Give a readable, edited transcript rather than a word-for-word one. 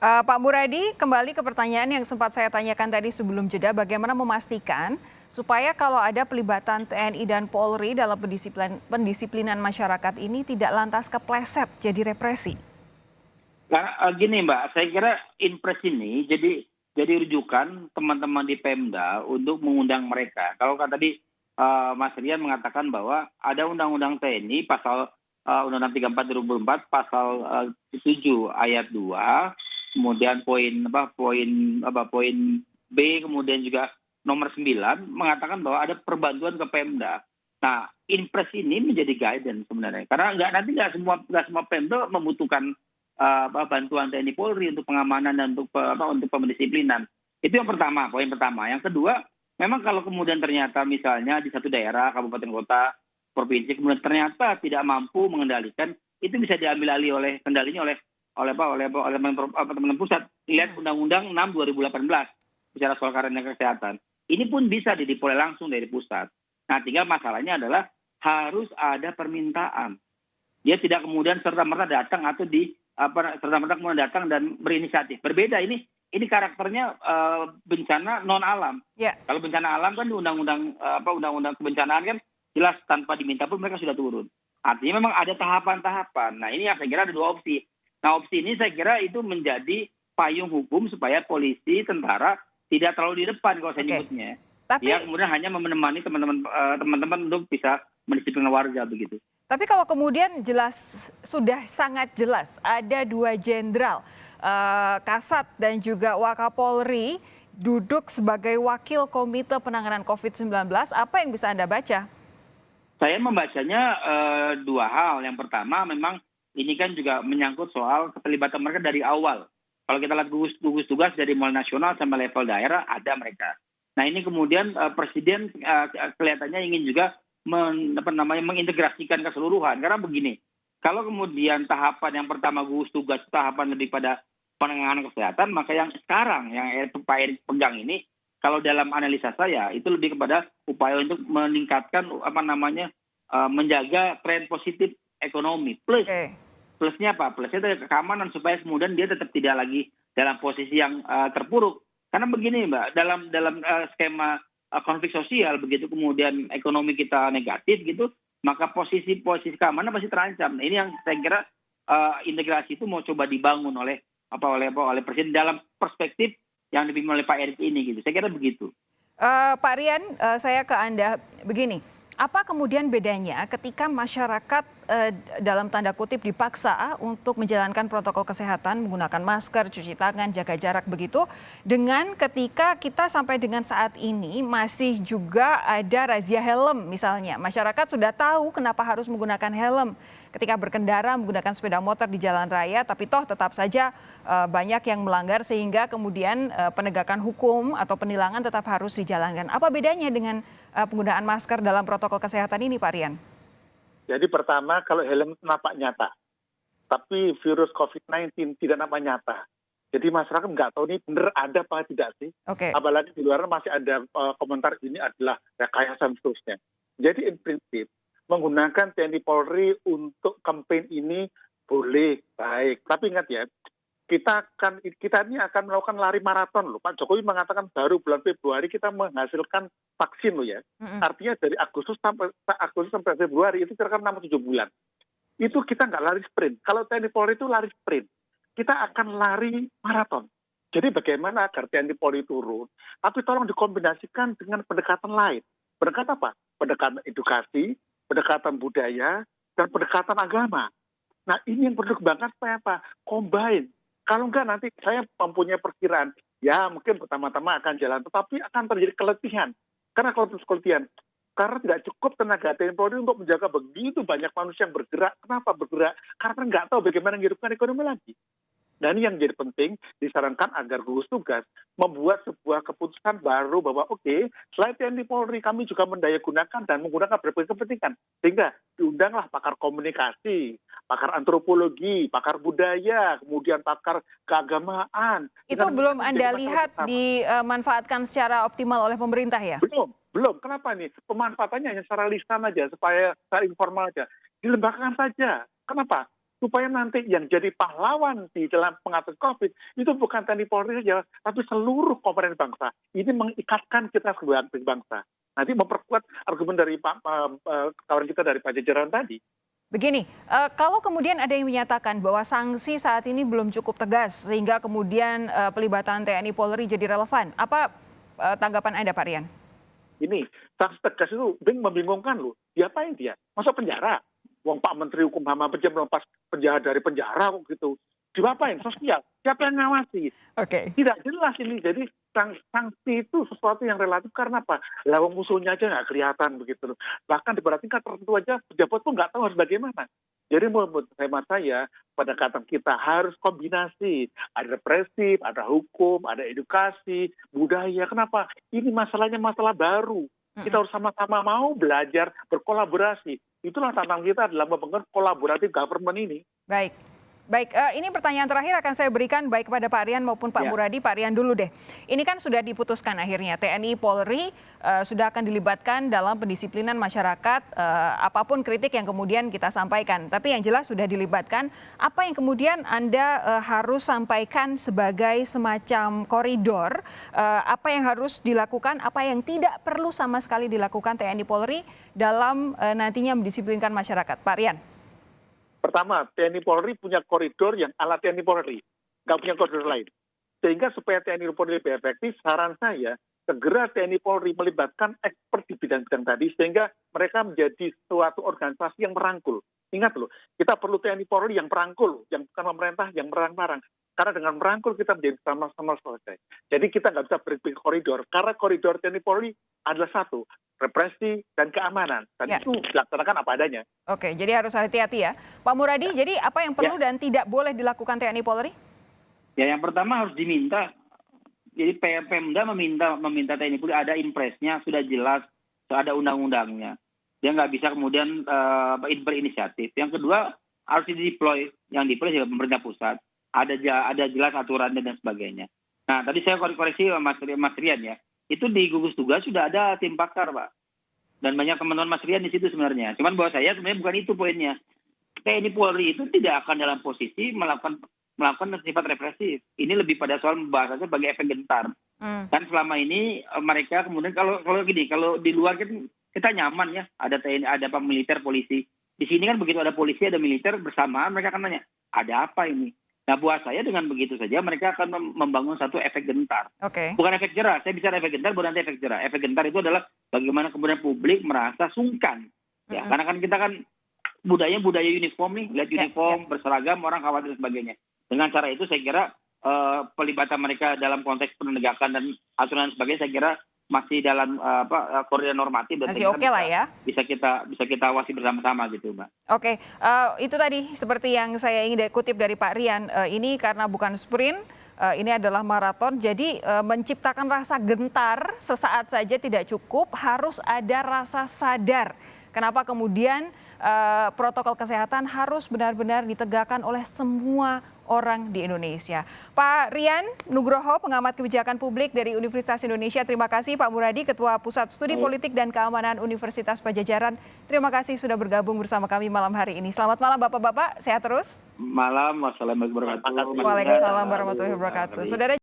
Pak Muradi, kembali ke pertanyaan yang sempat saya tanyakan tadi sebelum jeda, bagaimana memastikan supaya kalau ada pelibatan TNI dan Polri dalam pendisiplinan masyarakat ini tidak lantas kepleset jadi represi? Nah, gini Mbak, saya kira Inpres ini jadi rujukan teman-teman di Pemda untuk mengundang mereka. Kalau kan tadi Mas Rian mengatakan bahwa ada Undang-Undang TNI pasal Undang-Undang 34 pasal 7 ayat 2, kemudian poin B, kemudian juga nomor 9 mengatakan bahwa ada perbantuan ke Pemda. Nah, Inpres ini menjadi guidance sebenarnya, karena nggak semua Pemda membutuhkan bantuan TNI Polri untuk pengamanan dan untuk pendisiplinan. Itu yang pertama, poin pertama. Yang kedua, memang kalau kemudian ternyata misalnya di satu daerah, kabupaten kota, provinsi, kemudian ternyata tidak mampu mengendalikan, itu bisa diambil alih kendalinya oleh teman-teman pusat. Lihat Undang-Undang 6 2018 bicara soal karantina kesehatan. Ini pun bisa dideploy langsung dari pusat. Nah, tinggal masalahnya adalah harus ada permintaan. Dia tidak kemudian serta-merta datang atau serta-merta kemudian datang dan berinisiatif. Berbeda ini karakternya bencana non alam. Ya. Kalau bencana alam kan di undang-undang kebencanaan kan jelas tanpa diminta pun mereka sudah turun. Artinya memang ada tahapan-tahapan. Nah, ini yang saya kira ada dua opsi. Nah, opsi ini saya kira itu menjadi payung hukum supaya polisi, tentara tidak terlalu di depan kalau saya nyebutnya. Tapi Dia kemudian hanya menemani teman-teman untuk bisa mendisiplinkan warga begitu. Tapi kalau kemudian sudah sangat jelas ada dua jenderal Kasat dan juga Wakapolri duduk sebagai wakil komite penanganan COVID-19, apa yang bisa Anda baca? Saya membacanya dua hal. Yang pertama memang ini kan juga menyangkut soal keterlibatan mereka dari awal. Kalau kita lihat gugus tugas dari mulai nasional sampai level daerah ada mereka. Nah, ini kemudian Presiden kelihatannya ingin juga mengintegrasikan keseluruhan. Karena begini, kalau kemudian tahapan yang pertama gugus tugas, tahapan lebih pada penanganan kesehatan, maka yang sekarang yang Pak Erick pegang ini, kalau dalam analisa saya itu lebih kepada upaya untuk meningkatkan menjaga tren positif ekonomi. Plusnya apa? Plusnya itu keamanan supaya kemudian dia tetap tidak lagi dalam posisi yang terpuruk. Karena begini Mbak, dalam skema konflik sosial, begitu kemudian ekonomi kita negatif gitu, maka posisi keamanan pasti terancam. Nah, ini yang saya kira integrasi itu mau coba dibangun oleh Presiden dalam perspektif yang dipimpin oleh Pak Erick ini gitu. Saya kira begitu. Pak Rian, saya ke Anda begini. Apa kemudian bedanya ketika masyarakat dalam tanda kutip dipaksa untuk menjalankan protokol kesehatan, menggunakan masker, cuci tangan, jaga jarak begitu, dengan ketika kita sampai dengan saat ini masih juga ada razia helm misalnya. Masyarakat sudah tahu kenapa harus menggunakan helm ketika berkendara, menggunakan sepeda motor di jalan raya, tapi toh tetap saja banyak yang melanggar sehingga kemudian penegakan hukum atau penilangan tetap harus dijalankan. Apa bedanya dengan penggunaan masker dalam protokol kesehatan ini, Pak Rian? Jadi pertama, kalau helm nampak nyata, tapi virus COVID-19 tidak nampak nyata. Jadi masyarakat nggak tahu ini benar ada apa tidak sih. Apalagi di luar masih ada komentar ini adalah rekayasa dan seterusnya. Jadi in prinsip, menggunakan TNI Polri untuk campaign ini boleh, baik. Tapi ingat ya, kita ini akan melakukan lari maraton loh. Pak Jokowi mengatakan baru bulan Februari kita menghasilkan vaksin loh ya. Artinya dari Agustus sampai Februari itu kira-kira 6-7 bulan. Itu kita nggak lari sprint. Kalau TNI Polri itu lari sprint. Kita akan lari maraton. Jadi bagaimana agar TNI Polri turun? Tapi tolong dikombinasikan dengan pendekatan lain. Pendekatan apa? Pendekatan edukasi, pendekatan budaya, dan pendekatan agama. Nah, ini yang perlu dikembangkan supaya apa? Combine. Kalau enggak nanti saya mempunyai perkiraan, ya mungkin pertama-tama akan jalan, tetapi akan terjadi keletihan. Karena kalau terus keletihan, karena tidak cukup tenaga TNI Polri untuk menjaga begitu banyak manusia yang bergerak. Kenapa bergerak? Karena nggak tahu bagaimana menghidupkan ekonomi lagi. Dan ini yang jadi penting, disarankan agar gugus tugas membuat sebuah keputusan baru bahwa oke, selain TNI Polri kami juga mendayagunakan dan menggunakan berbagai kepentingan. Sehingga diundanglah pakar komunikasi, pakar antropologi, pakar budaya, kemudian pakar keagamaan. Itu belum Anda lihat dimanfaatkan secara optimal oleh pemerintah ya? Belum. Kenapa nih? Pemanfaatannya hanya secara lisan aja, supaya secara informal aja. Dilembagakan saja. Kenapa? supaya nanti yang jadi pahlawan di dalam pengatasi COVID itu bukan TNI Polri saja, tapi seluruh komponen bangsa. Ini mengikatkan kita sebagai bangsa. Nanti memperkuat argumen dari kawan kita dari Pajajaran tadi. Begini, kalau kemudian ada yang menyatakan bahwa sanksi saat ini belum cukup tegas sehingga kemudian pelibatan TNI Polri jadi relevan, apa tanggapan Anda, Pak Rian? Ini sanksi tegas itu membingungkan loh. Diapain dia? Masa penjara? Wong Pak Menteri Hukum HAM aja melepas penjahat dari penjara kok gitu. Diapain? Sosial. Siapa yang ngawasi? Oke. Tidak jelas ini. Jadi sanksi itu sesuatu yang relatif karena apa? Lawang musuhnya aja nggak kelihatan begitu loh. Bahkan di tingkat tertentu aja pejabat pun nggak tahu harus bagaimana. Jadi menurut hemat saya, pendekatan kita harus kombinasi. Ada represif, ada hukum, ada edukasi, budaya. Kenapa? Ini masalahnya masalah baru. Kita harus sama-sama mau belajar, berkolaborasi. Itulah tantangan kita dalam membangun kolaboratif government ini. Baik, ini pertanyaan terakhir akan saya berikan baik kepada Pak Rian maupun Pak Muradi. Pak Rian dulu deh. Ini kan sudah diputuskan akhirnya TNI Polri sudah akan dilibatkan dalam pendisiplinan masyarakat, apapun kritik yang kemudian kita sampaikan. Tapi yang jelas sudah dilibatkan. Apa yang kemudian Anda harus sampaikan sebagai semacam koridor, apa yang harus dilakukan, apa yang tidak perlu sama sekali dilakukan TNI Polri dalam nantinya mendisiplinkan masyarakat. Pak Rian. Pertama, TNI Polri punya koridor yang ala TNI Polri, nggak punya koridor lain. Sehingga supaya TNI Polri lebih efektif, saran saya segera TNI Polri melibatkan expert di bidang-bidang tadi, sehingga mereka menjadi suatu organisasi yang merangkul. Ingat loh, kita perlu TNI Polri yang merangkul, yang bukan pemerintah, yang merang-marang. Karena dengan merangkul kita menjadi sama-sama selesai. Jadi kita nggak bisa berpikir koridor, karena koridor TNI Polri adalah satu, represi dan keamanan. Dan itu dilaksanakan apa adanya. Oke, jadi harus hati-hati ya. Pak Muradi, jadi apa yang perlu dan tidak boleh dilakukan TNI Polri? Ya, yang pertama harus diminta. Jadi Pemda meminta TNI Polri ada impresnya, sudah jelas, ada undang-undangnya. Dia nggak bisa kemudian berinisiatif. Yang kedua harus dideploy, yang deploy juga pemerintah pusat. Ada jelas aturannya dan sebagainya. Nah, tadi saya koreksi Mas Rian ya. Itu di gugus tugas sudah ada tim pakar, Pak. Dan banyak teman-teman Mas Rian di situ sebenarnya. Cuman bahwa saya sebenarnya bukan itu poinnya. TNI Polri itu tidak akan dalam posisi melakukan sifat represif. Ini lebih pada soal membahasnya sebagai efek gentar. Kan selama ini mereka kemudian kalau di luar kita nyaman ya, ada TNI, ada militer, polisi. Di sini kan begitu ada polisi, ada militer bersamaan, mereka akan nanya, ada apa ini? Nah, buat saya dengan begitu saja mereka akan membangun satu efek gentar. Bukan efek jerah. Saya bicara efek gentar, bukan nanti efek jerah. Efek gentar itu adalah bagaimana kemudian publik merasa sungkan. Ya, karena kan kita kan budaya uniform nih, lihat uniform, berseragam, orang khawatir dan sebagainya. Dengan cara itu saya kira pelibatan mereka dalam konteks penegakan dan aturan dan sebagainya saya kira masih dalam koridor normatif dan masih oke lah ya. Bisa kita awasi bersama-sama gitu, Mbak. Oke, itu tadi seperti yang saya ingin kutip dari Pak Rian. Ini karena bukan sprint, ini adalah maraton. Jadi menciptakan rasa gentar sesaat saja tidak cukup, harus ada rasa sadar. Kenapa kemudian protokol kesehatan harus benar-benar ditegakkan oleh semua orang di Indonesia. Pak Rian Nugroho, pengamat kebijakan publik dari Universitas Indonesia. Terima kasih Pak Muradi, Ketua Pusat Studi Politik dan Keamanan Universitas Pajajaran. Terima kasih sudah bergabung bersama kami malam hari ini. Selamat malam Bapak-Bapak, sehat terus. Malam, wassalamualaikum warahmatullahi wabarakatuh. Waalaikumsalam warahmatullahi wabarakatuh. Saudara